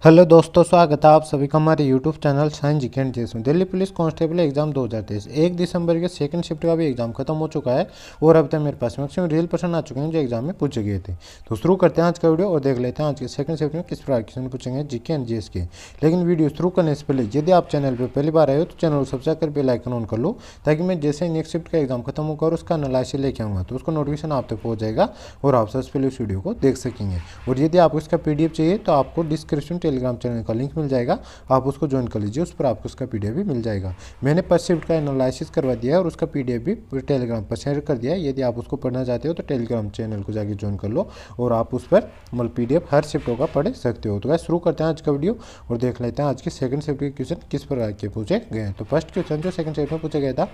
Hello दोस्तों, स्वागत है आप सभी का हमारे YouTube channel science GK and JS में। दिल्ली पुलिस कांस्टेबल एग्जाम 2023 1 दिसंबर के सेकंड शिफ्ट का भी एग्जाम खत्म हो चुका है और अब तक मेरे पास मैक्सिमम रियल पर्सन आ चुके हैं जो एग्जाम में पूछे गए थे। तो शुरू करते हैं आज का वीडियो और देख लेते हैं आज के सेकंड शिफ्ट में किस प्रकार क्वेश्चन पूछेंगे जीके एंड जेएस के। लेकिन वीडियो शुरू करने से पहले यदि आप चैनल पर पहली बार आए हो तो चैनल को सब्सक्राइब कर बेल आइकन ऑन कर लो, ताकि मैं जैसे ही नेक्स्ट शिफ्ट का एग्जाम खत्म होगा और उसका एनालिसिस लेके आऊँगा तो उसका नोटिफिकेशन आप तक पहुँच जाएगा और आप सबसे पहले उस वीडियो को देख सकेंगे। और यदि आपको इसका पीडीएफ चाहिए तो आपको डिस्क्रिप्शन टेलीग्राम चैनल का लिंक मिल जाएगा, आप उसको ज्वाइन कर लीजिए, उस पर आपको उसका पीडीएफ भी मिल जाएगा। मैंने फर्स्ट शिफ्ट का एनालिसिस करवा दिया है और उसका पीडीएफ भी टेलीग्राम पर शेयर कर दिया है। यदि आप उसको पढ़ना चाहते हो तो टेलीग्राम चैनल को जाकर ज्वाइन कर लो और आप उस पर मतलब पीडीएफ हर शिफ्टों का पढ़ सकते हो। तो गाइस शुरू करते हैं आज का वीडियो और देख लेते हैं आज के सेकंड शिफ्ट के क्वेश्चन किस प्रकार के पूछे गए हैं। तो फर्स्ट क्वेश्चन जो सेकंड शिफ्ट में पूछा गया था,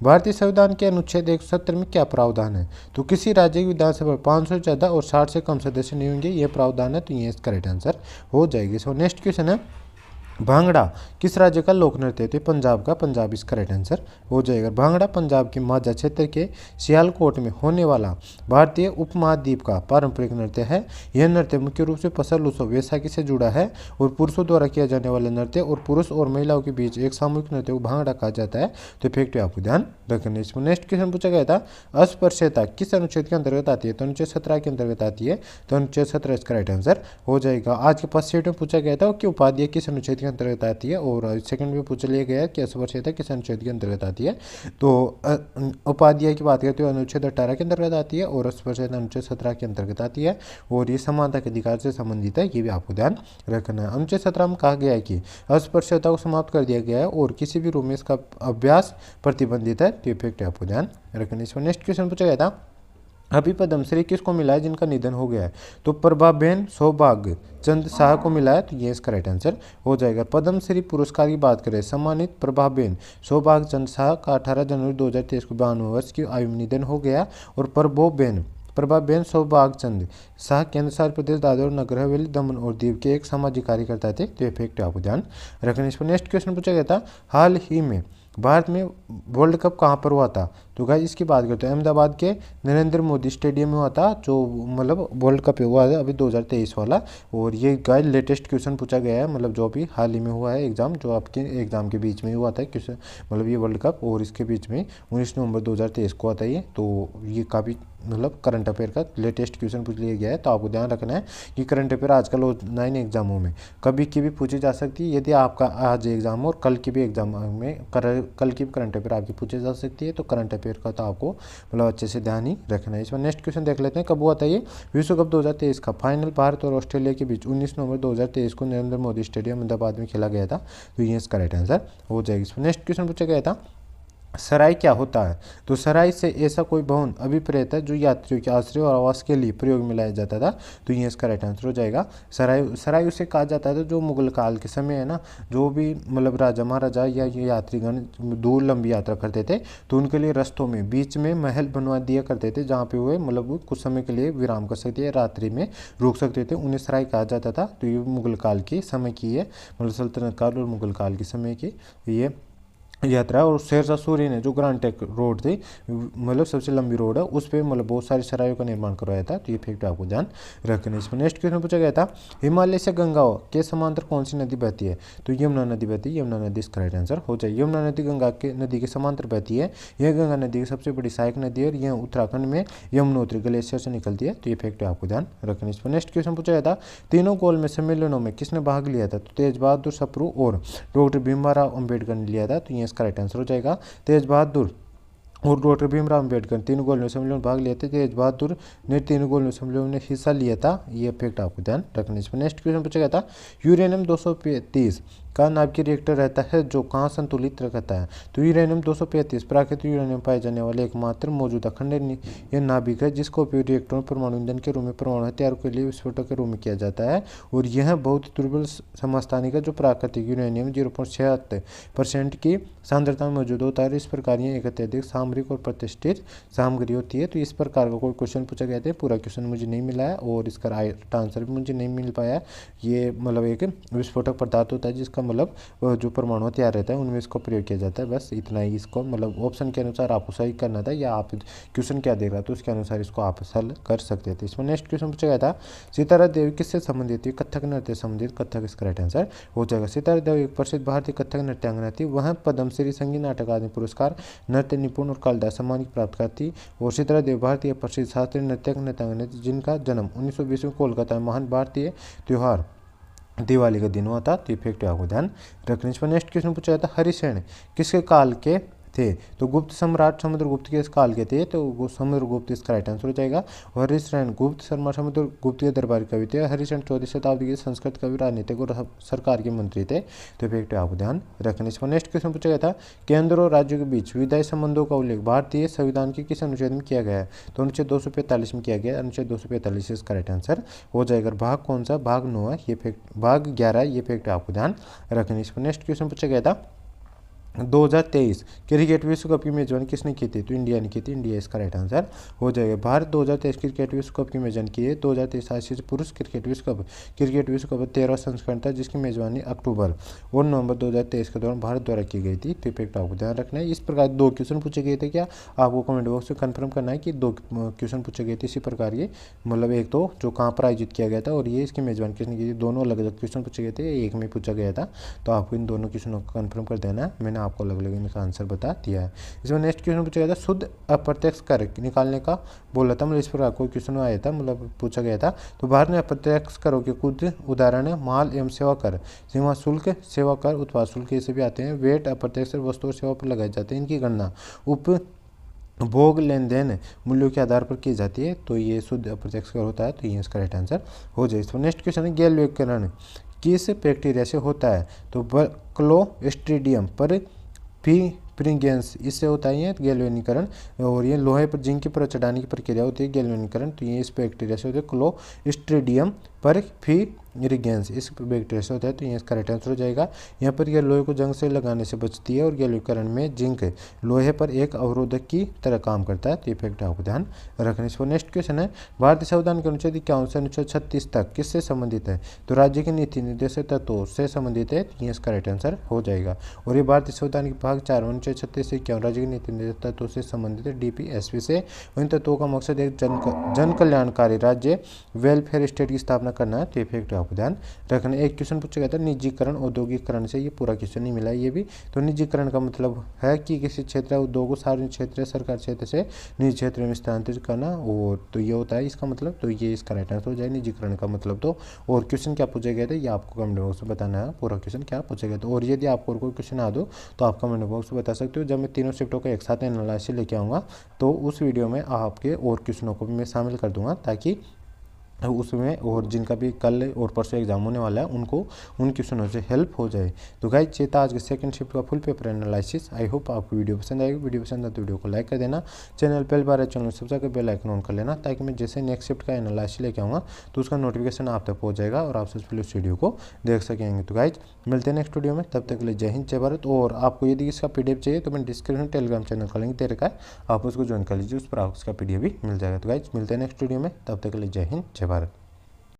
भारतीय संविधान के अनुच्छेद 170 में क्या प्रावधान है? तो किसी राज्य की विधानसभा 500 से ज़्यादा और 60 से कम सदस्य नहीं होंगे, ये प्रावधान है। तो ये इसका राइट आंसर हो जाएगी। सो नेक्स्ट क्वेश्चन है, भांगड़ा किस राज्य का लोक नृत्य है? तो पंजाब का, पंजाब इसका राइट आंसर हो जाएगा। भांगड़ा पंजाब के माझा क्षेत्र के सियालकोट में होने वाला भारतीय उपमहाद्वीप का पारंपरिक नृत्य है। यह नृत्य मुख्य रूप से फसल उत्सव वैसाखी से जुड़ा है और पुरुषों द्वारा किया जाने वाला नृत्य और पुरुष और महिलाओं के बीच एक सामूहिक नृत्य को भांगड़ा कहा जाता है। तो इफेक्टिव आपको ध्यान रखना। इसमें नेक्स्ट क्वेश्चन पूछा गया था, अस्पृश्यता किस अनुच्छेद के अंतर्गत आती है? तो अनुच्छेद 17 के अंतर्गत आती है। तो अनुच्छेद 17 इसका राइट आंसर हो जाएगा। आज के फर्स्ट सेट में पूछा गया था कि उपाध्याय किस अनुच्छेद के अंतर्गत आती है और सेकंड में पूछ लिया गया कि अस्पृश्यता किस अनुच्छेद के अंतर्गत आती है। तो उपाध्याय की बात करते हुए अनुच्छेद 18 के अंतर्गत आती है और अस्पृश्यता अनुच्छेद 17 के अंतर्गत आती है और ये समानता के अधिकार से संबंधित है, ये भी आपको ध्यान रखना है। अनुच्छेद 17 में कहा गया है कि अस्पृश्यता को समाप्त कर दिया गया है और किसी भी रूप में इसका अभ्यास प्रतिबंधित है। तो इफेक्ट आपको ध्यान रखना है। इसमें नेक्स्ट क्वेश्चन पूछा गया था, अभी पद्मश्री किसको मिला है जिनका निधन हो गया है? तो प्रभाबेन सौभाग्य चंद शाह को मिला है। तो ये इसका राइट आंसर हो जाएगा। पद्मश्री पुरस्कार की बात करें, सम्मानित प्रभाबेन सौभाग्य चंद शाह का 18 जनवरी 2023 को 52 वर्ष की आयु में निधन हो गया और प्रभाबेन सौभाग्यचंद शाह केंद्र शासित प्रदेश दादरा और नगर हवेली दमन और दीव के एक सामाजिक कार्यकर्ता थे। तो इफेक्ट आपको ध्यान रखना। इस पर नेक्स्ट क्वेश्चन पूछा गया था, हाल ही में भारत में वर्ल्ड कप कहाँ पर हुआ था? तो गाइस इसकी बात करते हैं, अहमदाबाद के नरेंद्र मोदी स्टेडियम में हुआ था, जो मतलब वर्ल्ड कप हुआ है अभी 2023 वाला। और ये गाइस लेटेस्ट क्वेश्चन पूछा गया है, मतलब जो अभी हाल ही में हुआ है एग्जाम, जो आपके एग्जाम के बीच में हुआ था क्वेश्चन, मतलब ये वर्ल्ड कप और इसके बीच में 19 नवंबर 2023 को आता है ये। तो ये काफ़ी मतलब करंट अफेयर का लेटेस्ट क्वेश्चन पूछ लिया गया है। तो आपको ध्यान रखना है कि करंट अफेयर आजकल 9 एग्जामों में कभी की भी पूछी जा सकती है। यदि आपका आज एग्जाम और कल की भी एग्जाम में कल की भी करंट अफेयर आपकी पूछी जा सकती है। तो करंट अफेयर का तो आपको मतलब अच्छे से ध्यान ही रखना है। इसमें नेक्स्ट क्वेश्चन देख लेते हैं, कब हुआ था ये विश्व कप 2023 का फाइनल भारत और ऑस्ट्रेलिया के बीच 19 नवंबर 2023 को नरेंद्र मोदी स्टेडियम अहमदाबाद में खेला गया था। तो ये इसका राइट आंसर हो जाएगा। इसमें नेक्स्ट क्वेश्चन पूछा गया था, सराय क्या होता है? तो सराय से ऐसा कोई भवन अभिप्रेत है जो यात्रियों के आश्रय और आवास के लिए प्रयोग में लाया जाता था। तो ये इसका राइट आंसर हो जाएगा। सराय उसे कहा जाता था जो मुगल काल के समय है ना, जो भी मतलब राजा महाराजा या यात्रीगण दूर लंबी यात्रा करते थे तो उनके लिए रस्तों में बीच में महल बनवा दिया करते थे, जहाँ पे हुए मतलब कुछ समय के लिए विराम कर सकते हैं, रात्रि में रुक सकते थे, उन्हें सराय कहा जाता था। तो ये मुगल काल के समय की है, मतलब सल्तनत काल और मुगल काल के समय की ये यात्रा। और शेरशाह सूरी ने जो ग्रांड ट्रंक रोड थी, मतलब सबसे लंबी रोड है, उस पर मतलब बहुत सारी सरायों का निर्माण करवाया था। तो ये फैक्ट आपको ध्यान रखना। इसमें नेक्स्ट क्वेश्चन पूछा गया था, हिमालय से गंगा के समांतर कौन सी नदी बहती है? तो यमुना नदी बहती है। यमुना नदी इसका राइट आंसर हो जाए। यमुना नदी गंगा के नदी के समांतर बहती है। यह गंगा नदी की सबसे बड़ी सहायक नदी है और यह उत्तराखंड में यमुनोत्री ग्लेशियर से निकलती है। तो ये फैक्ट आपको ध्यान रखना। इसमें नेक्स्ट क्वेश्चन पूछा गया था, तीनों गोल में सम्मेलनों में किसने भाग लिया था? तो तेज बहादुर सप्रू और डॉक्टर भीमराव अम्बेडकर ने लिया था। तो ये इसका राइट आंसर हो जाएगा। तेज बहादुर और डॉक्टर भीमराव अम्बेडकर तीन गोल सम्मेलन में भाग लिए थे। तेज बहादुर ने तीन गोल सम्मेलन में हिस्सा लिया था। ये फैक्ट आपको ध्यान रखना। इसमें नेक्स्ट क्वेश्चन पूछा गया था, यूरेनियम 235 का नाभिकीय रिएक्टर रहता है जो कहाँ संतुलित रहता है? तो यूरेनियम 235 प्राकृतिक यूरेनियम पाए जाने वाले एकमात्र मौजूदा खंड यह नाभिक है जिसका उपयोग रिएक्टरों में परमाणु ईंधन के रूप में परमाणु हथियार के लिए विस्फोटक के रूप में किया जाता है। और यह बहुत दुर्बल समस्थानिक है जो प्राकृतिक यूरेनियम 0.76% की सांद्रता में मौजूद होता है। इस प्रकार यह एक अत्यधिक सामरिक और प्रतिष्ठित सामग्री होती है। तो इस प्रकार का कोई क्वेश्चन पूछा गया था, पूरा क्वेश्चन मुझे नहीं मिला है और इसका राइट आंसर भी मुझे नहीं मिल पाया। ये मतलब एक विस्फोटक पदार्थ होता है जिसका मतलब जो परमाणु हथियार रहता है उनमें इसको प्रयोग किया जाता है। बस इतना ही इसको मतलब ऑप्शन के अनुसार आपको सही करना था, या आप क्वेश्चन क्या दे रहा था उसके अनुसार इसको आप हल कर सकते थे। इसमें नेक्स्ट क्वेश्चन पूछा गया था सितारा देवी किससे संबंधित थी? कथक नृत्य से संबंधित, कथक इसका राइट आंसर हो जाएगा। सितारा देवी एक प्रसिद्ध भारतीय कथक नृत्यांगना थी। वह पद्मश्री, संगीत नाटक अकादमी पुरस्कार, नृत्य निपुण और कालिदास सम्मान की प्राप्तकर्ता थी। और सितारा देवी भारतीय प्रसिद्ध शास्त्रीय नृत्यक नृत्यांगना थी जिनका जन्म 1920 में कोलकाता में महान भारतीय त्योहार दिवाली का दिन हुआ था। तो इफेक्ट आपको ध्यान रखने। इस पर नेक्स्ट क्वेश्चन पूछा जाता है हरिसेन किसके काल के थे? तो गुप्त सम्राट समुद्रगुप्त के इस काल के थे, तो समुद्रगुप्त इसका राइट आंसर हो जाएगा। और हरिसेन गुप्त शर्मा समुद्रगुप्त के दरबारी कवि थे। हरिसेन 14वीं शताब्दी के संस्कृत कवि, राजनीतिक और सरकार के मंत्री थे। तो इफेक्ट आपको ध्यान रखने। इस पर नेक्स्ट क्वेश्चन पूछा गया था केंद्र और राज्यों के बीच विधायी संबंधों का उल्लेख भारतीय संविधान के किस अनुच्छेद में किया गया है? तो अनुच्छेद 245 में किया गया। अनुच्छेद 245 इसका राइट आंसर हो जाएगा। भाग कौन सा? भाग 9 है, ये फैक्ट भाग 11 है, ये फैक्ट आपको ध्यान रखने। इस पर नेक्स्ट क्वेश्चन पूछा गया था 2023 क्रिकेट विश्व कप की मेजबानी किसने की थी? तो इंडिया ने की थी। इंडिया इसका राइट आंसर हो जाएगा। भारत 2023 क्रिकेट विश्व कप की मेजबानी की है। 2023 आईसीसी पुरुष क्रिकेट विश्व कप 13वां संस्करण था जिसकी मेजबानी अक्टूबर और नवंबर 2023 के दौरान भारत द्वारा की गई थी। तो इफेक्ट आपको ध्यान रखना है। इस प्रकार 2 क्वेश्चन पूछे गए थे। क्या आपको कमेंट बॉक्स में कन्फर्म करना है कि 2 क्वेश्चन पूछे गए थे इसी प्रकार के, मतलब एक तो जो कहाँ पर आयोजित किया गया था और ये इसकी मेजबानी किसने की थी। दोनों अलग अलग क्वेश्चन पूछे गए थे, एक में पूछा गया था। तो आपको इन दोनों क्वेश्चनों को कन्फर्म कर देना है। मैंने आपको अलग अलग इनका आंसर बता दिया है। इसमें नेक्स्ट क्वेश्चन पूछा गया था शुद्ध अप्रत्यक्ष कर निकालने का बोला था, मतलब इस पर आपको क्वेश्चन आया था, मतलब पूछा गया था। तो भारत में अप्रत्यक्ष करों के कुछ उदाहरण है माल एवं सेवा कर, सीमा शुल्क, सेवा कर, उत्पाद शुल्क, ये सभी आते हैं। वेट अप्रत्यक्ष वस्तु और सेवा पर लगाए जाते हैं। इनकी गणना उपभोग लेन देन मूल्यों के आधार पर की जाती है। तो ये शुद्ध अप्रत्यक्ष कर होता है। तो ये इसका राइट आंसर हो जाए। इसमें नेक्स्ट क्वेश्चन है गैल्वेनीकरण किस बैक्टीरिया से होता है? तो क्लोस्ट्रीडियम पर प्रिंगेंस इससे होता है ये गैल्वेनीकरण। और ये लोहे पर जिंक की परत चढ़ाने की प्रक्रिया होती है गैल्वेनीकरण। तो ये इस बैक्टीरिया से होता है क्लोस्ट्रीडियम पर फिरिगेंस, इस बैक्टीरिया से होता है। तो ये इसका राइट आंसर हो जाएगा। यहाँ पर यह लोहे को जंग से लगाने से बचती है और गैल्वेनीकरण में जिंक लोहे पर एक अवरोधक की तरह काम करता है। तो इफेक्ट आपको ध्यान रखने। इस पर नेक्स्ट क्वेश्चन है भारतीय संविधान के अनुच्छेद 51 से अनुच्छेद 36 तक किससे संबंधित है? तो राज्य के नीति निर्देशक तत्वों से संबंधित है। तो ये इसका राइट आंसर हो जाएगा। और ये भारतीय संविधान के भाग 4 अनुच्छेद 36 से 51 राज्य के नीति निर्देशक तत्वों से संबंधित है, DPSP से। इन तत्वों का मकसद एक जन कल्याणकारी राज्य वेलफेयर स्टेट की स्थापना करना है। तो इफेक्ट आपको ध्यान रखना। एक क्वेश्चन पूछा गया था निजीकरण औद्योगिकरण से, ये पूरा क्वेश्चन नहीं मिला ये भी। तो निजीकरण का मतलब है कि किसी क्षेत्र या उद्योग को सार्वजनिक क्षेत्र, सरकार क्षेत्र से निजी क्षेत्र में स्थानांतरित करना। और तो ये होता है इसका मतलब। तो ये इसका राइट आंसर हो जाए निजीकरण का मतलब। तो और क्वेश्चन क्या पूछे गए थे ये आपको कमेंट बॉक्स में बताना है पूरा क्वेश्चन क्या पूछे गए थे। और यदि आपको कोई क्वेश्चन आ दो तो आप कमेंट बॉक्स में बता सकते हो। जब मैं तीनों शिफ्टों का एक साथ एनालिसिस लेके आऊँगा तो उस वीडियो में आपके और क्वेश्चनों को भी मैं शामिल कर दूंगा, ताकि उसमें और जिनका भी कल और परसों एग्जाम होने वाला है उनको उन क्वेश्चनों से हेल्प हो जाए। तो गाइस ये था आज के सेकंड शिफ्ट का full paper analysis. I hope आपको वीडियो पसंद आएगी। वीडियो पसंद आए तो वीडियो को लाइक कर देना। चैनल पहली बार है चैनल सब्सक्राइब कर बेल आइकन ऑन कर लेना, ताकि मैं जैसे नेक्स्ट शिफ्ट का एनालिसिस लेके आऊँगा तो उसका नोटिफिकेशन आप तक पहुँच जाएगा और आप सबसे पहले उस वीडियो को देख सकेंगे। तो गाइस मिलते हैं नेक्स्ट वीडियो में, तब तक के लिए जय हिंद जय भारत। और आपको यदि इसका PDF चाहिए तो मैंने डिस्क्रिप्शन टेलीग्राम चैनल का लिंक दे रखा है, आप उसको ज्वाइन कर लीजिए, उस पर आपको उसका PDF भी मिल जाएगा। तो गाइस मिलते हैं नेक्स्ट वीडियो में, तब तक के लिए जय हिंद जय भारत।